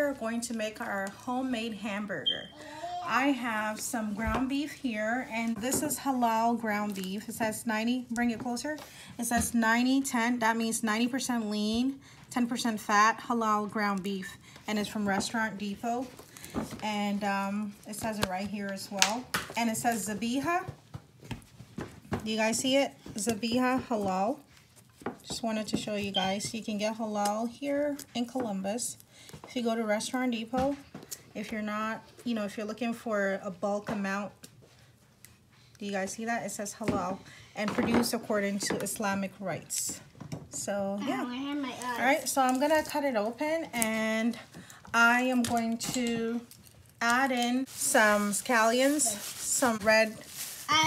are going to make our homemade hamburger. I have some ground beef here, and this is halal ground beef. It says 90, bring it closer. It says 90-10, that means 90% lean, 10% fat, halal ground beef. And it's from Restaurant Depot. And it says it right here as well. And it says Zabiha. Do you guys see it? Zabiha halal. Just wanted to show you guys. You can get halal here in Columbus. If you go to Restaurant Depot, if you're not, you know, if you're looking for a bulk amount, do you guys see that? It says halal and produced according to Islamic rites. So, yeah. All right, so I'm going to cut it open, and I am going to add in some scallions, some red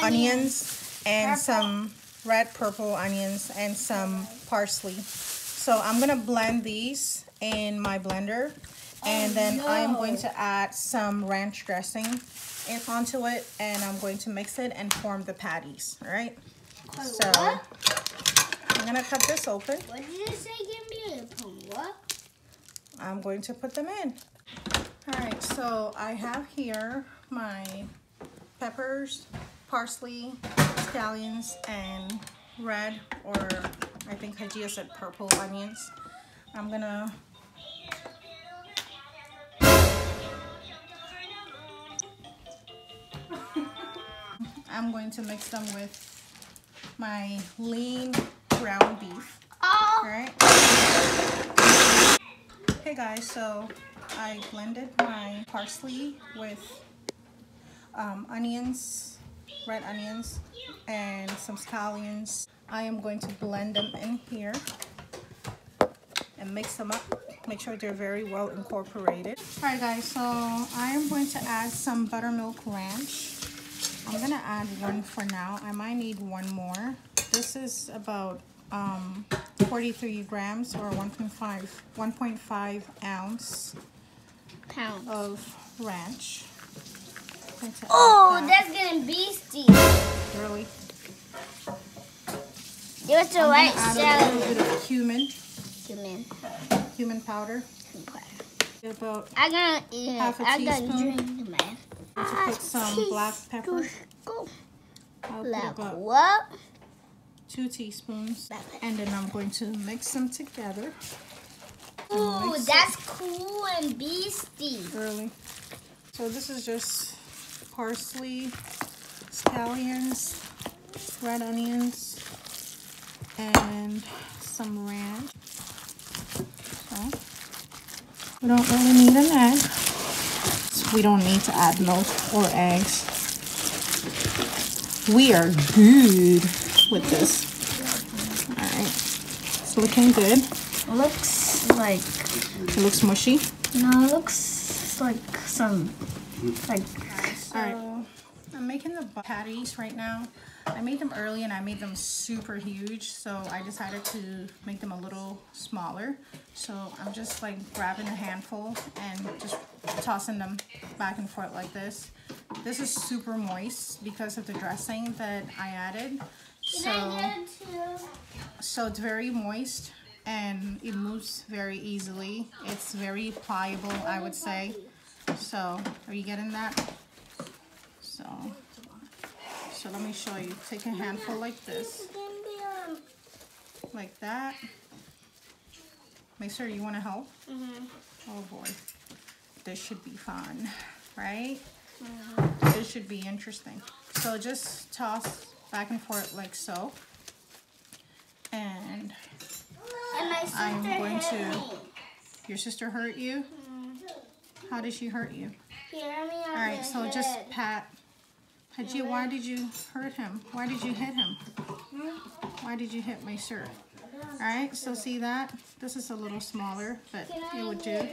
onions, and some red purple onions, and some parsley. So I'm going to blend these in my blender. And then I am going to add some ranch dressing onto it, and I'm going to mix it and form the patties. All right. So I'm gonna cut this open. What did it say? Give me a what? I'm going to put them in. All right. So I have here my peppers, parsley, scallions, and red, or I think Hajia said purple onions. I'm going to mix them with my lean ground beef. All right. Hey guys, so I blended my parsley with onions, red onions, and some scallions. I am going to blend them in here and mix them up. Make sure they're very well incorporated. All right guys, so I am going to add some buttermilk ranch. I'm gonna add one for now. I might need one more. This is about 43 grams or 1.5 ounce of ranch. Oh, that's getting beastie. Really? Give it the right add a little bit of cumin. Cumin powder. About half a teaspoon. To put some black pepper. I'll put about 2 teaspoons, and then I'm going to mix them together. Ooh, that's cool and beastie. Really. So this is just parsley, scallions, red onions, and some ranch. So we don't really need an egg. We don't need to add milk or eggs. We are good with this. Alright. It's looking good. Looks like... It looks mushy? No, it looks like some... Alright. I'm making the patties right now. I made them early and I made them super huge, so I decided to make them a little smaller. So I'm just like grabbing a handful and just tossing them back and forth like this. This is super moist because of the dressing that I added. So it's very moist and it moves very easily. It's very pliable, I would say. So are you getting that? So let me show you. Take a handful like this. Like that. Make sure you want to help. Oh boy. This should be fun, right? This should be interesting. So just toss back and forth like so. And I'm going to... Your sister hurt you? How did she hurt you? Alright, so just pat. Hajia, why did you hurt him? Why did you hit him? Why did you hit my shirt? Alright, so see that? This is a little smaller, but it would do.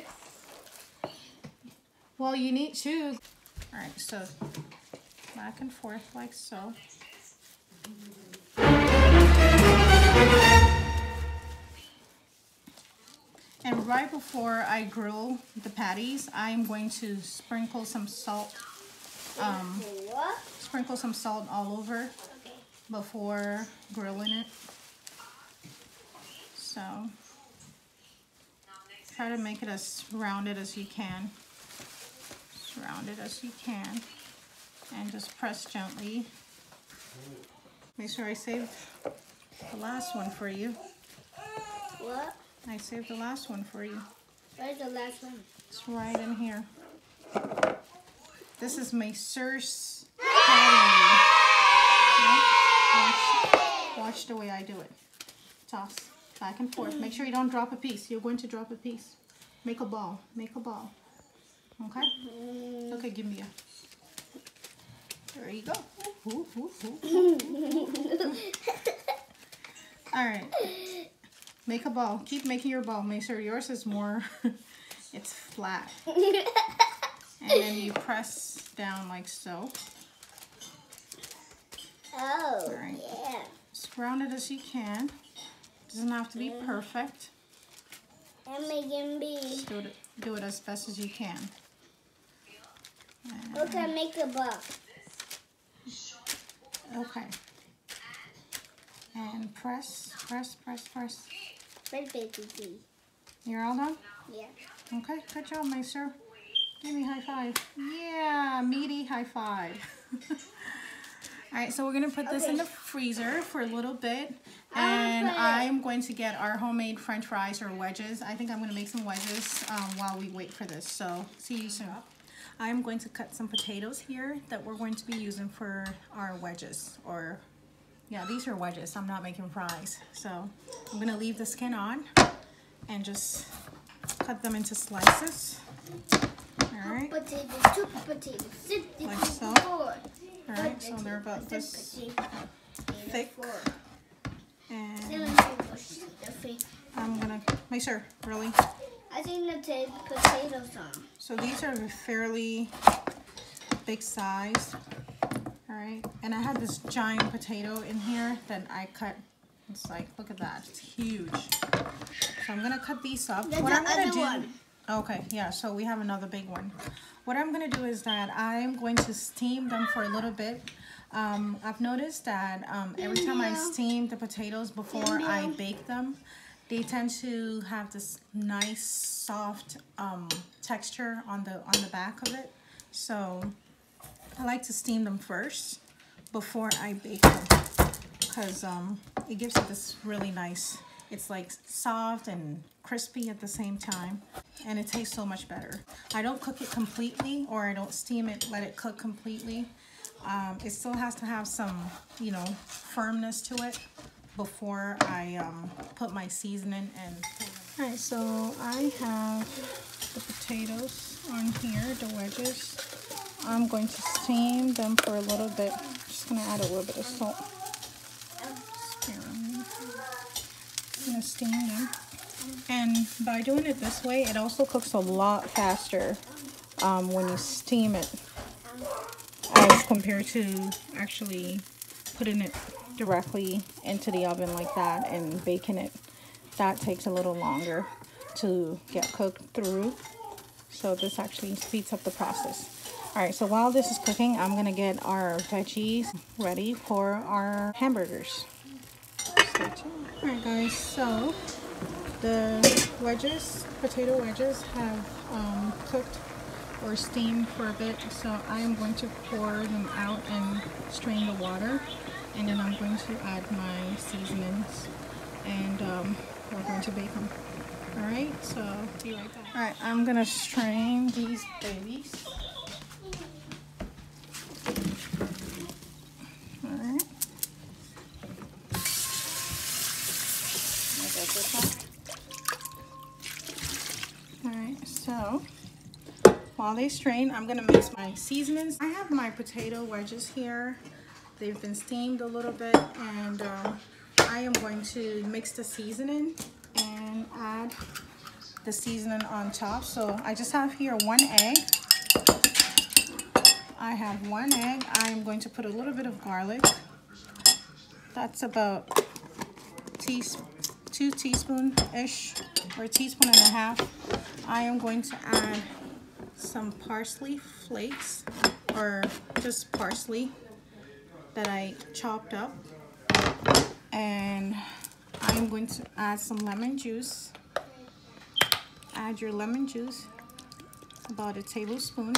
Well, you need to. Alright, so back and forth like so. And right before I grill the patties, I'm going to sprinkle some salt. Sprinkle some salt all over before grilling it. So Try to make it as rounded as you can. As rounded as you can. And just press gently. Make sure I saved the last one for you. What? I saved the last one for you. Where's the last one? It's right in here. This is my Sir's patty. Watch the way I do it. Toss back and forth. Make sure you don't drop a piece. You're going to drop a piece. Make a ball. Make a ball. Okay? Okay, give me a... There you go. Ooh, ooh, ooh. All right. Make a ball. Keep making your ball. Make sure yours is more... it's flat. And then you press down like so. Oh, all right. Yeah. As rounded as you can. Doesn't have to be perfect. I'm making B. Just do it as best as you can. And, Okay, make a ball. okay. And press, press, press, press. Red baby B. You're all done? Yeah. Okay, good job, my sir. Give me a high five. Yeah, meaty high five. All right, so we're gonna put this in the freezer for a little bit, and I'm going to get our homemade French fries or wedges. I think I'm gonna make some wedges while we wait for this. So see you soon. I'm going to cut some potatoes here that we're going to be using for our wedges, or yeah, these are wedges. I'm not making fries, so I'm gonna leave the skin on and just cut them into slices. All right. Potatoes, 2 potatoes, Like so. 4. Alright, so they're about this thick. And I'm gonna, make sure, really. I think the potatoes on. So these are fairly big size. Alright, and I have this giant potato in here that I cut. It's like, look at that, it's huge. So I'm gonna cut these up. That's what I'm gonna do. one. Okay, yeah, so we have another big one. What I'm going to do is that I'm going to steam them for a little bit. I've noticed that every time I steam the potatoes before I bake them, they tend to have this nice soft texture on the back of it. So I like to steam them first before I bake them, because it gives it this really nice, it's like soft and crispy at the same time, and it tastes so much better. I don't cook it completely, or I don't steam it, let it cook completely. It still has to have some, you know, firmness to it before I put my seasoning in. All right, so I have the potatoes on here, the wedges. I'm going to steam them for a little bit. Just gonna add a little bit of salt. I'm gonna steam them. And by doing it this way, it also cooks a lot faster when you steam it as compared to actually putting it directly into the oven like that and baking it. That takes a little longer to get cooked through. So this actually speeds up the process. All right, so while this is cooking, I'm gonna get our veggies ready for our hamburgers. Stay tuned. All right, guys, so the wedges, potato wedges, have cooked or steamed for a bit. So I am going to pour them out and strain the water, and then I'm going to add my seasonings, and we're going to bake them. All right, so be right back. All right, I'm gonna strain these babies. All right. Alright, so while they strain, I'm gonna mix my seasonings. I have my potato wedges here. They've been steamed a little bit, and I am going to mix the seasoning and add the seasoning on top. So I just have here 1 egg. I have 1 egg. I am going to put a little bit of garlic. That's about 2 teaspoons-ish, or a teaspoon and a half. I am going to add some parsley flakes, or just parsley that I chopped up. And I'm going to add some lemon juice. add your lemon juice, about a tablespoon.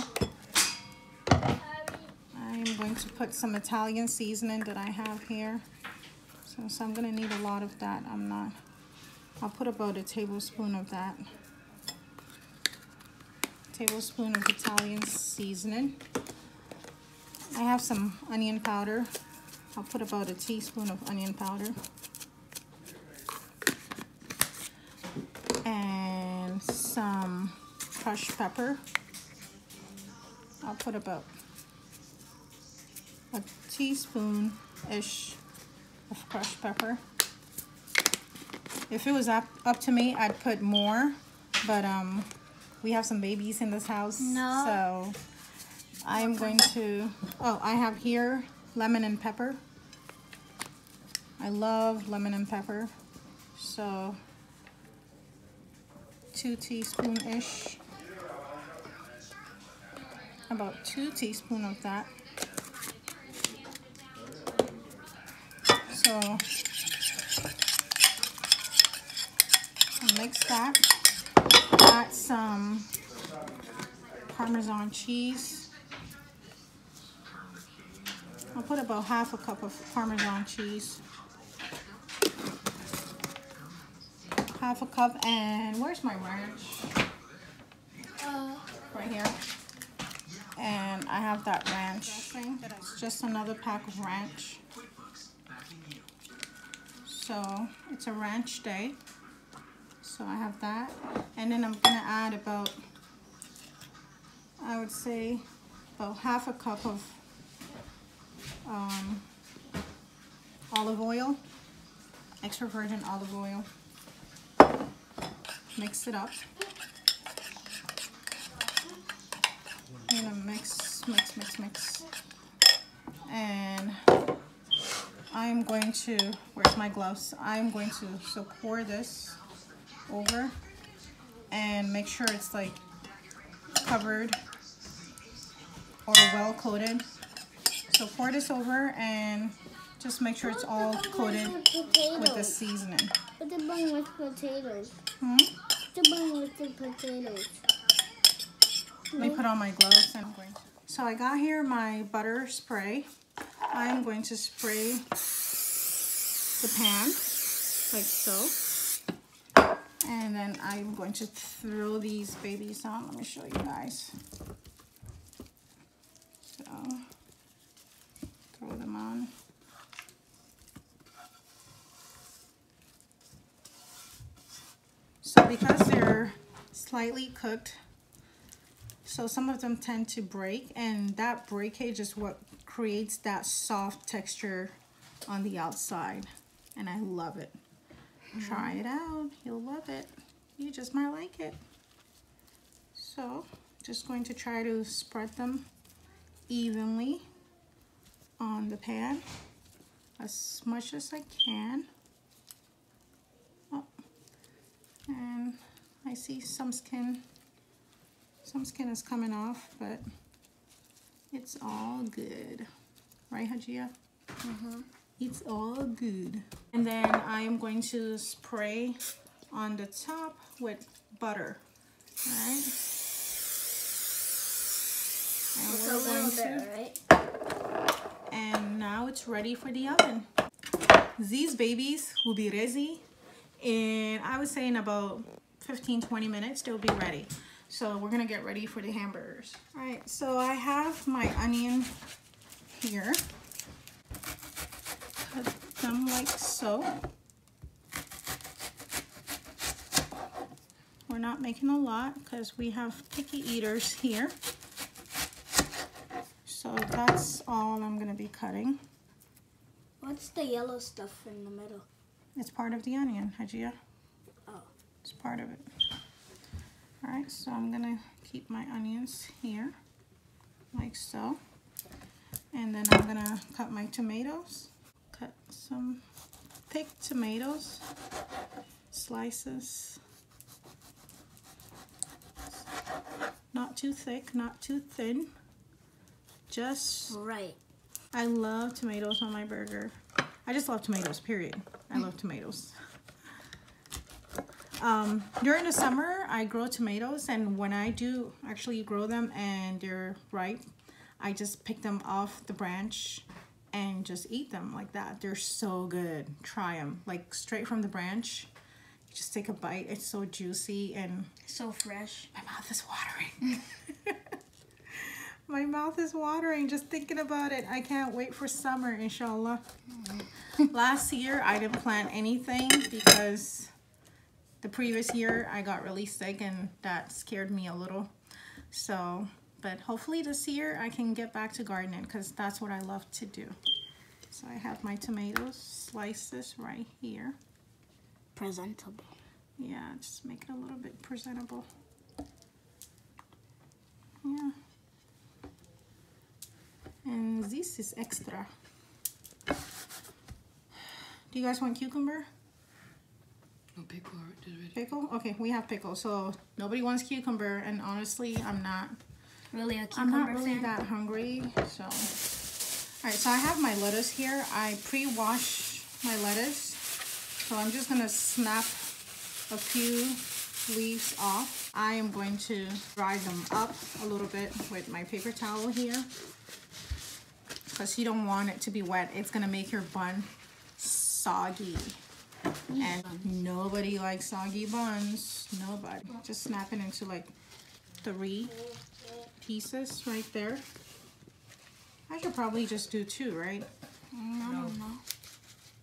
I'm going to put some Italian seasoning that I have here. So I'm gonna need a lot of that. I'll put about a tablespoon of that. Tablespoon of Italian seasoning. I have some onion powder. I'll put about a teaspoon of onion powder. And some crushed pepper. I'll put about a teaspoon-ish of crushed pepper. If it was up to me, I'd put more, but we have some babies in this house, so I'm going to, I have here lemon and pepper. I love lemon and pepper, so 2 teaspoon-ish, about 2 teaspoons of that. So mix that. Add some Parmesan cheese. I'll put about half a cup of Parmesan cheese. Half a cup, and where's my ranch? Right here. And I have that ranch. It's just another pack of ranch. So it's a ranch day. So I have that. And then I'm gonna add about, I would say, about half a cup of olive oil, extra virgin olive oil. Mix it up. I'm gonna mix. And I'm going to, where's my gloves? I'm going to pour this over and make sure it's like covered or well coated. So pour this over and just make sure it's all coated with the seasoning. What's the bun with potatoes? What's the bun with the potatoes? Let me put on my gloves and I'm going to. So I got here my butter spray. I'm going to spray the pan like so. And then I'm going to throw these babies on. Let me show you guys. So throw them on. So because they're slightly cooked, so some of them tend to break, and that breakage is what creates that soft texture on the outside, and I love it. Try it out, you'll love it. You just might like it. So just going to try to spread them evenly on the pan as much as I can. Oh, and I see some skin is coming off, but it's all good, right, Hajia? It's all good. And then I am going to spray on the top with butter, all right? And we're going to, right? And now it's ready for the oven. These babies will be ready, and I would say in about 15-20 minutes they'll be ready. So we're gonna get ready for the hamburgers. All right, so I have my onion here. Cut them like so. We're not making a lot because we have picky eaters here. So that's all I'm gonna be cutting. What's the yellow stuff in the middle? It's part of the onion, Hajia. Oh. It's part of it. All right, so I'm gonna keep my onions here, like so. And then I'm gonna cut my tomatoes. Cut some thick tomatoes, slices. Not too thick, not too thin. Just right. I love tomatoes on my burger. I just love tomatoes, period. I love tomatoes. During the summer, I grow tomatoes, and when I do actually grow them and they're ripe, I just pick them off the branch and just eat them like that. They're so good. Try them, like straight from the branch. Just take a bite. It's so juicy and so fresh. My mouth is watering. My mouth is watering just thinking about it. I can't wait for summer, inshallah. Last year, I didn't plant anything because the previous year I got really sick and that scared me a little. So, but hopefully this year I can get back to gardening because that's what I love to do. So I have my tomatoes slices right here. Presentable. Yeah, just make it a little bit presentable. Yeah. And this is extra. Do you guys want cucumber? No, pickle already. Pickle? Okay, we have pickle. So nobody wants cucumber, and honestly, I'm not really a cucumber fan. That hungry. So, all right. So I have my lettuce here. I pre-wash my lettuce. So I'm just gonna snap a few leaves off. I am going to dry them up a little bit with my paper towel here because you don't want it to be wet. It's gonna make your bun soggy. And nobody likes soggy buns. Nobody. Just snap it into like 3 pieces right there. I should probably just do 2, right? No.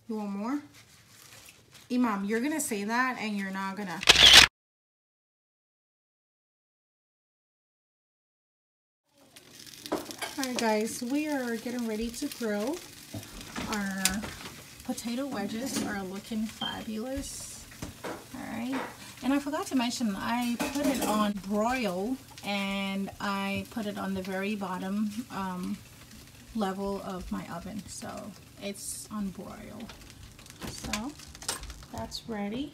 You want more? Imam, you're gonna say that and you're not gonna. Alright guys, we are getting ready to grill. Our potato wedges are looking fabulous. Alright. And I forgot to mention, I put it on broil and I put it on the very bottom level of my oven. So it's on broil. So that's ready.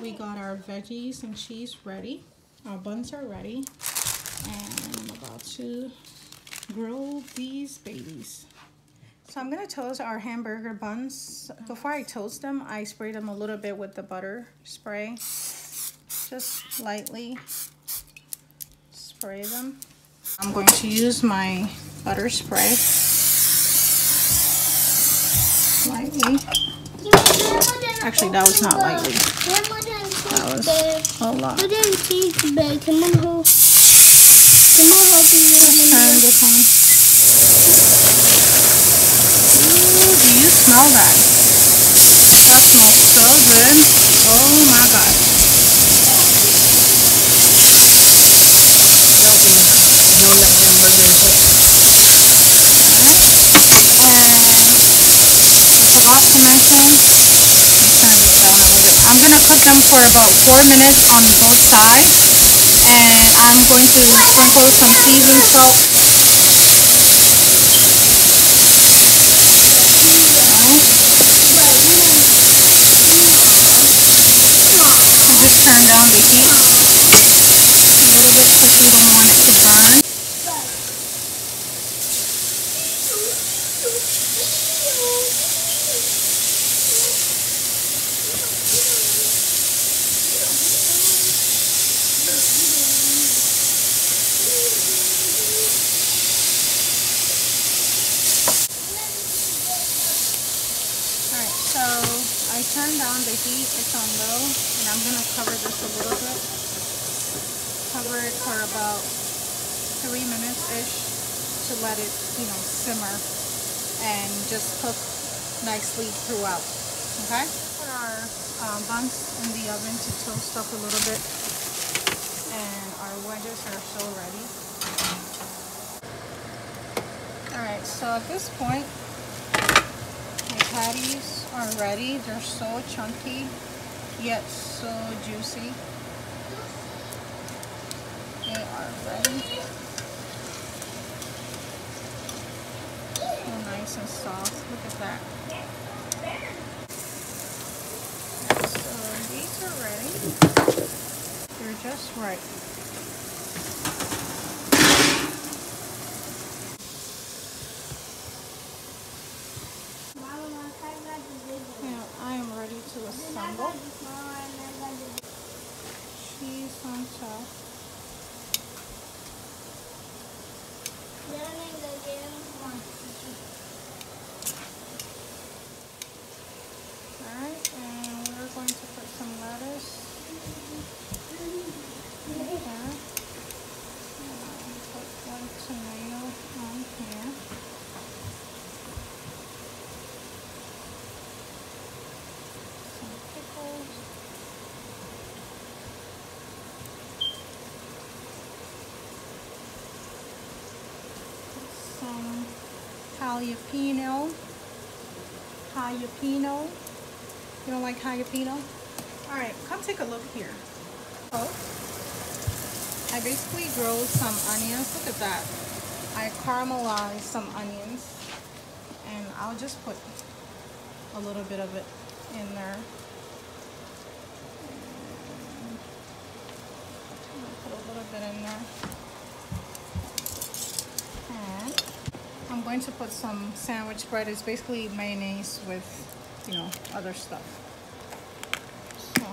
We got our veggies and cheese ready. Our buns are ready. And I'm about to grill these babies. So I'm gonna toast our hamburger buns. Before I toast them, I spray them a little bit with the butter spray. Just lightly spray them. I'm going to use my butter spray. Lightly. Actually, that was not lightly. That was a lot. Just turn this on. Ooh, do you smell that? That smells so good. Oh my god. Forgot to mention, turn this down a little bit. I'm gonna cook them for about 4 minutes on both sides, and I'm going to sprinkle some seasoned salt. And just turn down the heat a little bit because we don't want it to burn. So I turned down the heat, it's on low, and I'm gonna cover this a little bit. Cover it for about 3 minutes-ish to let it, simmer and just cook nicely throughout, okay? Put our buns in the oven to toast up a little bit, and our wedges are so ready. Alright, so at this point, my patties are ready. They're so chunky, yet so juicy. They are ready. So nice and soft. Look at that. So these are ready. They're just right. Now I am ready to assemble. cheese on top. Alright, and we're going to put some lettuce. Okay. Put one tomato on here. Some pickles. Put some jalapeno. You don't like jalapeno? Alright, come take a look here. Oh, I basically grilled some onions. Look at that. I caramelized some onions. And I'll just put a little bit of it in there. I'll put a little bit in there. And I'm going to put some sandwich bread. It's basically mayonnaise with, you know, other stuff. So.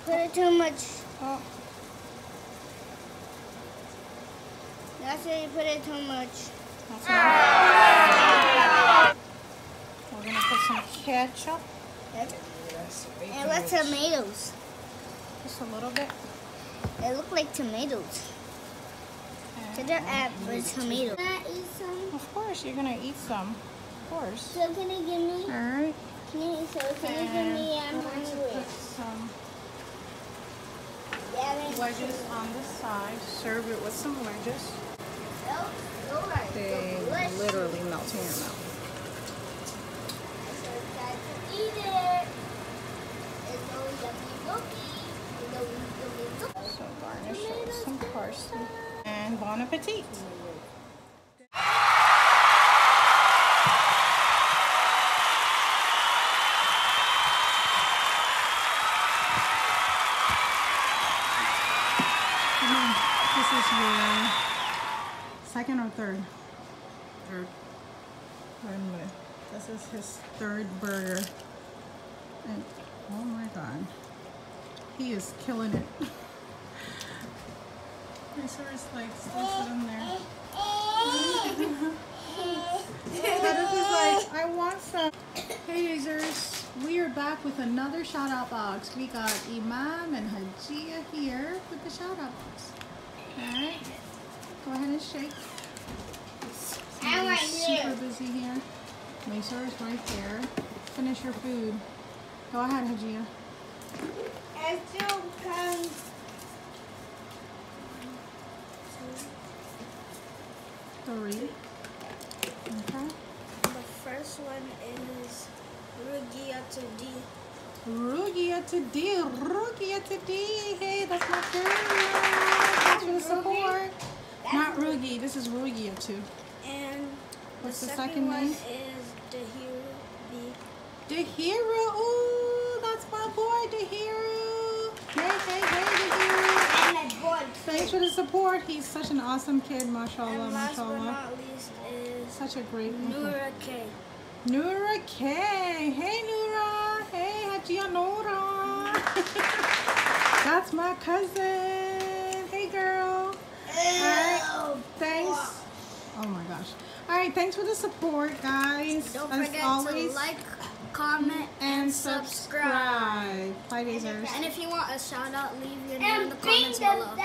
Put it too much. Oh. That's why you put it too much. That's We're gonna put some ketchup. And what tomatoes? Just a little bit. They look like tomatoes. Could I add with tomatoes? Can I eat some? Of course, you're gonna eat some. Of course. So can you give me? Alright. Can you give me? I'm hungry. Put some wedges on the side. Serve it with some wedges. They literally melt in your mouth. Eat it. So garnish it with some parsley. And bon appetit. This is your second or third? Third. This is his third burger. And oh my god. He is killing it. My sword's like slice in there. But is like, I want some. Hey Dazers, we are back with another shout out box. We got Imam and Hajia here with the shout out box. Alright, go ahead and shake. I'm super busy here. Macer is right there. Finish your food. Go ahead, Hajia. I still can. 3. Okay. The first one is Rugia to D. Rugia to D. Rugia to D. Hey, that's my girl. Thanks for the support. Not Rugi. This is Rugia too. And what's the second one name? is the Hero B. The Hero. Ooh, that's my boy, the Hero. Hey, hey, hey, the Hero. And my boy. Thanks for the support. He's such an awesome kid, mashallah, And last but mashallah. not least is Such a great Nura K. Nura K. Hey, Nura. Hey, Hajia Nora. That's my cousin. Hey, girl. Alright, thanks. Oh my gosh. Alright, thanks for the support, guys. Don't As forget always, to like, comment, and subscribe. Bye, Dazers. And if you want a shout out, leave your name in the comments below.